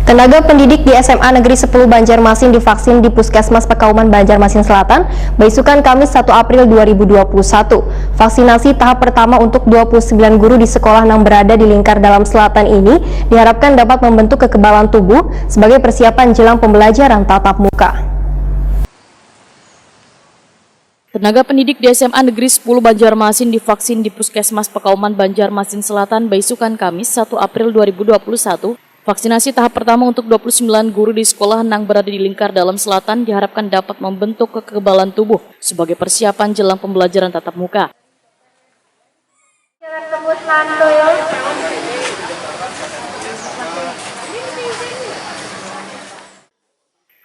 Tenaga pendidik di SMA Negeri 10 Banjarmasin divaksin di Puskesmas Pekauman Banjarmasin Selatan, beisukan Kamis 1 April 2021. Vaksinasi tahap pertama untuk 29 guru di sekolah yang berada di lingkar dalam selatan ini diharapkan dapat membentuk kekebalan tubuh sebagai persiapan jelang pembelajaran tatap muka. Tenaga pendidik di SMA Negeri 10 Banjarmasin divaksin di Puskesmas Pekauman Banjarmasin Selatan beisukan Kamis 1 April 2021. Vaksinasi tahap pertama untuk 29 guru di sekolah yang berada di lingkar dalam selatan diharapkan dapat membentuk kekebalan tubuh sebagai persiapan jelang pembelajaran tatap muka.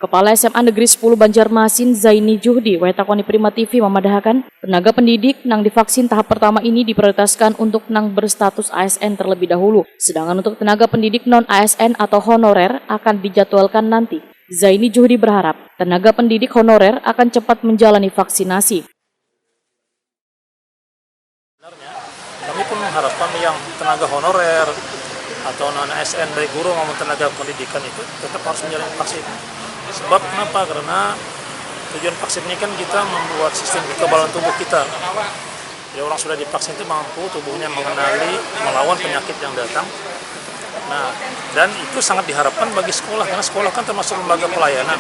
Kepala SMA Negeri 10 Banjarmasin Zaini Juhdi, Wetakoni Prima TV memadahkan, tenaga pendidik nang divaksin tahap pertama ini diprioritaskan untuk nang berstatus ASN terlebih dahulu. Sedangkan untuk tenaga pendidik non-ASN atau honorer akan dijadwalkan nanti. Zaini Juhdi berharap tenaga pendidik honorer akan cepat menjalani vaksinasi. Kami pun mengharapkan yang tenaga honorer atau non-ASN baik guru maupun tenaga pendidikan itu tetap harus menjalani vaksin. Sebab kenapa? Karena tujuan vaksin ini kan kita membuat sistem kekebalan tubuh kita. Jadi orang sudah divaksin itu mampu tubuhnya mengenali, melawan penyakit yang datang. Nah, dan itu sangat diharapkan bagi sekolah, karena sekolah kan termasuk lembaga pelayanan.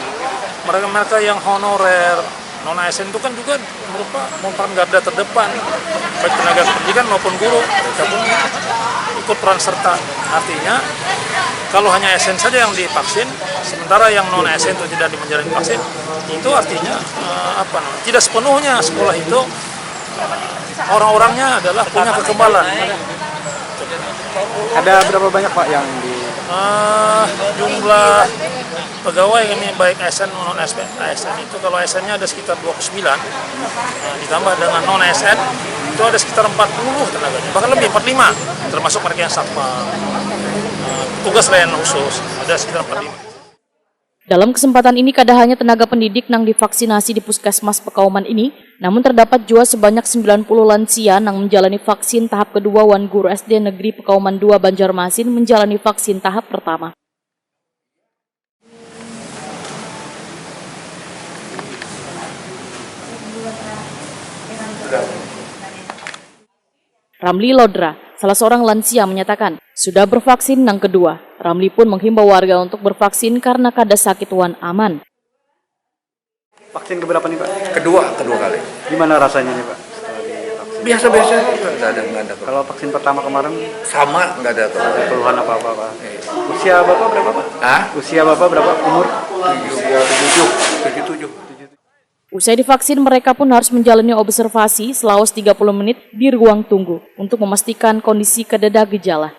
Mereka yang honorer, non-ASN itu kan juga merupakan garda terdepan, baik tenaga pendidikan maupun guru. Mereka pun ikut peran serta. Artinya, kalau hanya ASN saja yang divaksin, sementara yang non-ASN itu tidak menjalani vaksin, itu artinya tidak sepenuhnya sekolah itu orang-orangnya adalah punya kekebalan. Ada berapa banyak Pak yang di jumlah pegawai kami baik ASN maupun non-ASN itu, kalau ASN-nya ada sekitar 29, ditambah dengan non-ASN itu ada sekitar 40 tenaganya, bahkan lebih 45, termasuk mereka yang satpam, tugas layanan khusus, ada sekitar 45. Dalam kesempatan ini, kada hanya tenaga pendidik yang divaksinasi di Puskesmas Pekauman ini, namun terdapat juga sebanyak 90 lansia yang menjalani vaksin tahap kedua wan guru SD Negeri Pekauman 2 Banjarmasin menjalani vaksin tahap pertama. Ramli Lodra, salah seorang lansia menyatakan, sudah bervaksin yang kedua. Ramli pun menghimbau warga untuk bervaksin karena kada sakit wan aman. vaksin keberapa nih Pak? Kedua kali. Gimana rasanya nih Pak? Biasa-biasa, nggak ada. Kalau vaksin pertama kemarin Sama, nggak ada keluhan apa-apa Pak? Usia Bapak berapa Pak? Usia Bapak berapa? Umur? 77. Usai divaksin, mereka pun harus menjalani observasi selama 30 menit di ruang tunggu untuk memastikan kondisi kededa gejala.